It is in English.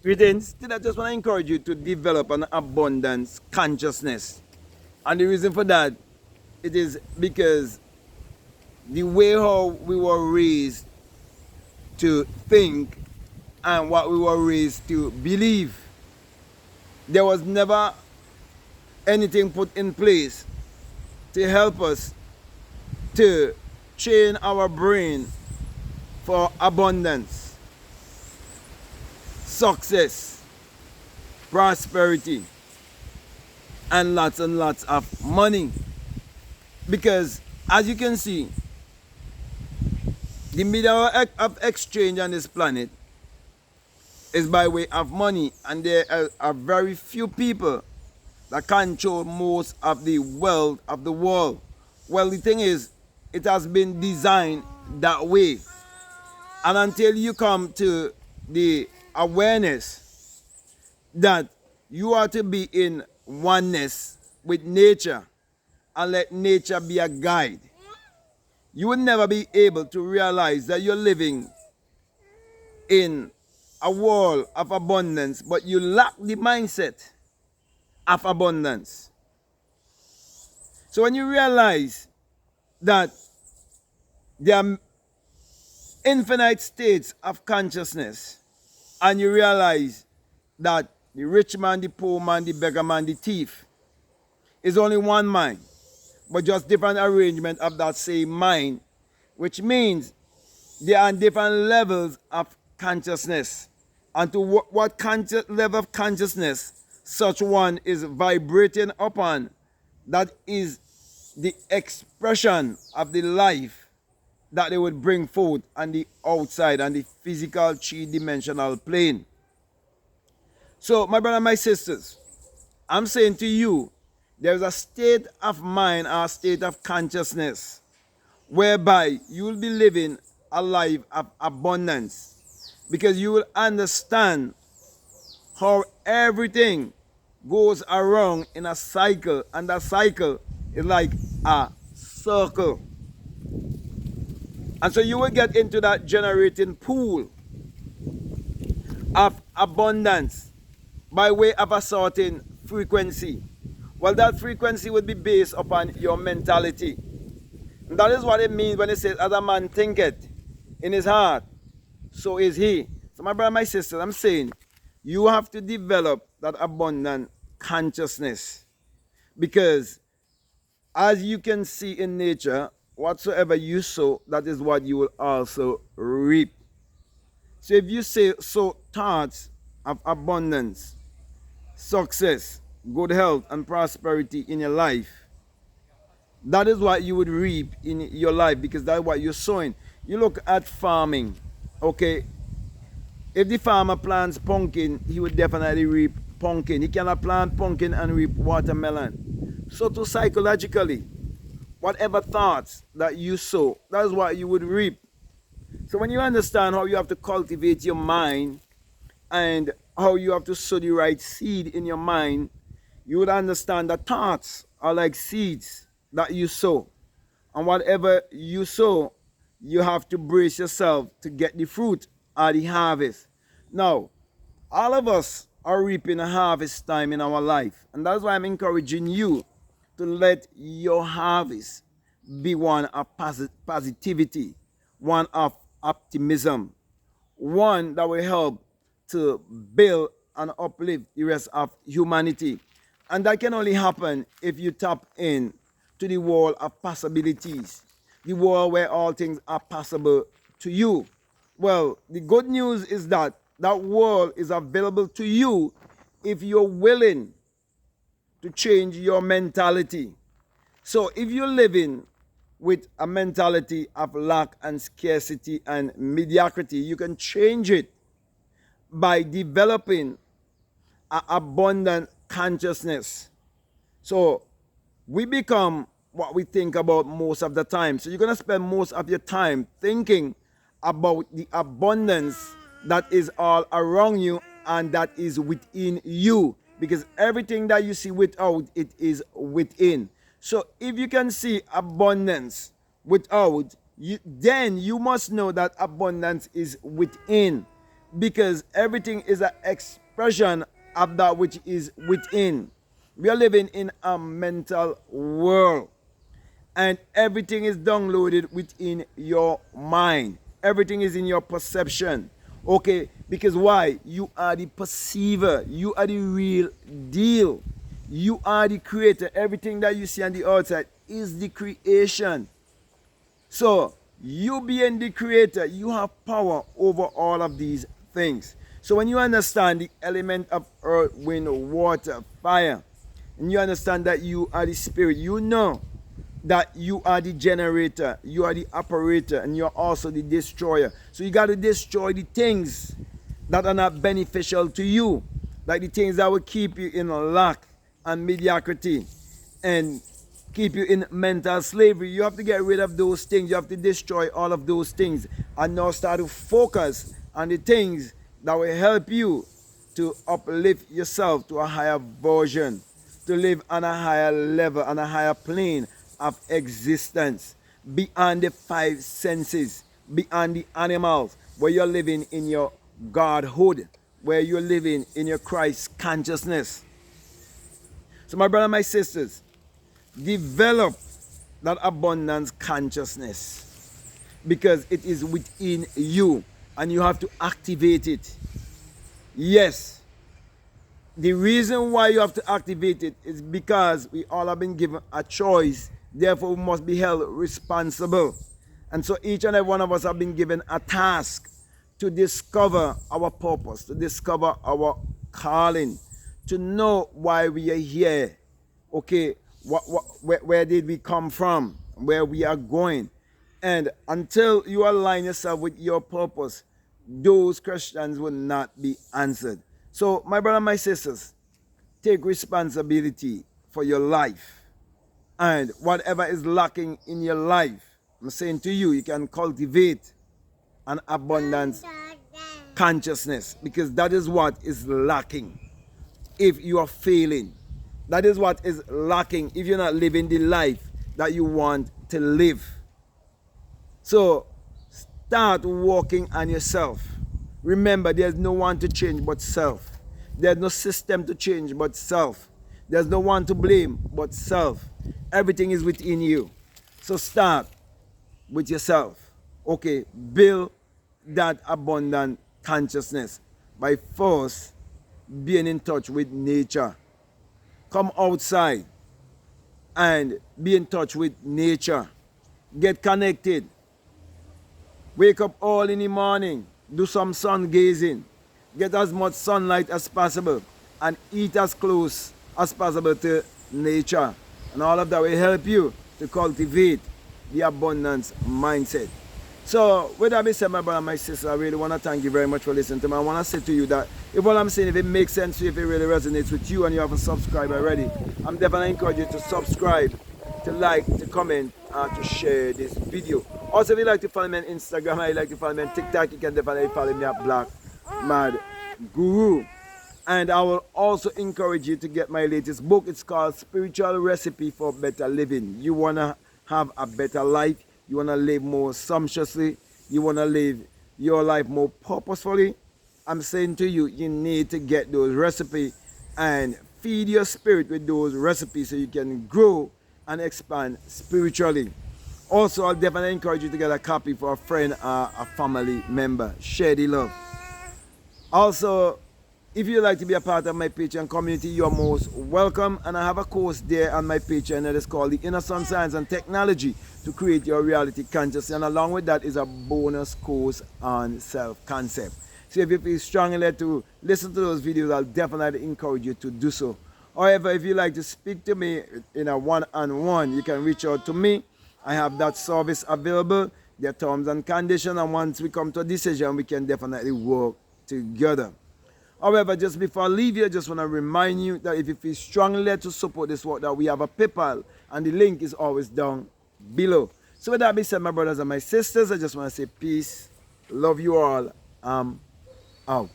Greetings. Today I just want to encourage you to develop an abundance consciousness. And the reason for that, it is because the way how we were raised to think and what we were raised to believe, there was never anything put in place to help us to train our brain for abundance, success, prosperity, and lots of money. Because as you can see, the medium of exchange on this planet is by way of money, and there are very few people that control most of the wealth of the world. Well, the thing is, it has been designed that way. And until you come to the awareness that you are to be in oneness with nature and let nature be a guide, you will never be able to realize that you're living in a world of abundance, but you lack the mindset of abundance. So when you realize that there are infinite states of consciousness, and you realize that the rich man, the poor man, the beggar man, the thief is only one mind, but just different arrangement of that same mind, which means there are different levels of consciousness. And to what level of consciousness such one is vibrating upon, that is the expression of the life that they would bring forth on the outside and the physical three-dimensional plane. So, my brother and my sisters, I'm saying to you, there's a state of mind or a state of consciousness whereby you will be living a life of abundance, because you will understand how everything goes around in a cycle, and that cycle is like a circle. And so you will get into that generating pool of abundance by way of a certain frequency. Well, that frequency would be based upon your mentality. And that is what it means when it says, as a man thinketh in his heart, so is he. So my brother, my sister, I'm saying, you have to develop that abundant consciousness. Because as you can see in nature, whatsoever you sow, that is what you will also reap. So if you sow thoughts of abundance, success, good health, and prosperity in your life, that is what you would reap in your life, because that's what you're sowing. You look at farming, okay? If the farmer plants pumpkin, he would definitely reap pumpkin. He cannot plant pumpkin and reap watermelon. So too psychologically, whatever thoughts that you sow, that is what you would reap. So when you understand how you have to cultivate your mind and how you have to sow the right seed in your mind, you would understand that thoughts are like seeds that you sow. And whatever you sow, you have to brace yourself to get the fruit or the harvest. Now, all of us are reaping a harvest time in our life. And that's why I'm encouraging you to let your harvest be one of positivity, one of optimism, one that will help to build and uplift the rest of humanity. And that can only happen if you tap in to the world of possibilities, the world where all things are possible to you. Well, the good news is that that world is available to you if you're willing to change your mentality. So if you're living with a mentality of lack and scarcity and mediocrity, you can change it by developing an abundant consciousness. So we become what we think about most of the time. So you're going to spend most of your time thinking about the abundance that is all around you and that is within you, because everything that you see without, it is within. So if you can see abundance without, then you must know that abundance is within. because everything is an expression of that which is within. We are living in a mental world, and everything is downloaded within your mind. Everything is in your perception. Okay, because why? You are the perceiver. You are the real deal. You are the creator. Everything that you see on the outside is the creation. So, you being the creator, you have power over all of these things. So when you understand the element of earth, wind, water, fire, and you understand that you are the spirit, you know that you are the generator, you are the operator, and you're also the destroyer. So you got to destroy the things that are not beneficial to you, like the things that will keep you in lack and mediocrity and keep you in mental slavery. You have to get rid of those things. You have to destroy all of those things and now start to focus on the things that will help you to uplift yourself to a higher version, to live on a higher level, on a higher plane of existence, beyond the five senses, beyond the animals, where you're living in your Godhood, where you're living in your Christ consciousness. So my brothers and my sisters, develop that abundance consciousness, because it is within you and you have to activate it. Yes, the reason why you have to activate it is because we all have been given a choice, therefore we must be held responsible. And so each and every one of us have been given a task to discover our purpose, to discover our calling, to know why we are here. Okay, where did we come from, where we are going. And until you align yourself with your purpose, those questions will not be answered. So my brothers and my sisters, take responsibility for your life, and whatever is lacking in your life, I'm saying to you, you can cultivate an abundance consciousness, because that is what is lacking if you are failing. That is what is lacking if you're not living the life that you want to live. So start working on yourself. Remember, there's no one to change but self. There's no system to change but self. There's no one to blame but self. Everything is within you. So start with yourself. Okay, build that abundant consciousness by first being in touch with nature. Come outside and be in touch with nature. Get connected. Wake up all in the morning. Do some sun gazing. Get as much sunlight as possible and eat as close as possible to nature. And all of that will help you to cultivate the abundance mindset. So with that being said, my brother and my sister, I really want to thank you very much for listening to me. I want to say to you that if what I'm saying, if it makes sense to you, if it really resonates with you and you haven't subscribed already, I'm definitely encourage you to subscribe, to like, to comment, and to share this video. Also, if you like to follow me on Instagram, or you like to follow me on TikTok, you can definitely follow me at Black Mad Guru. And I will also encourage you to get my latest book. It's called Spiritual Recipe for Better Living. You want to have a better life. You want to live more sumptuously. You want to live your life more purposefully. I'm saying to you, you need to get those recipes and feed your spirit with those recipes so you can grow and expand spiritually. Also, I'll definitely encourage you to get a copy for a friend or a family member. Share the love. Also, if you'd like to be a part of my Patreon community, you're most welcome. And I have a course there on my Patreon that is called The Inner Sun Science and Technology to Create Your Reality Consciousness. And along with that is a bonus course on self-concept. So if you feel strongly led to listen to those videos, I'll definitely encourage you to do so. However, if you'd like to speak to me in a one-on-one, you can reach out to me. I have that service available. There are terms and conditions, and once we come to a decision, we can definitely work together. However, just before I leave you, I just want to remind you that if you feel strongly led to support this work, that we have a PayPal, and the link is always down below. So with that being said, my brothers and my sisters, I just want to say peace. Love you all. Out.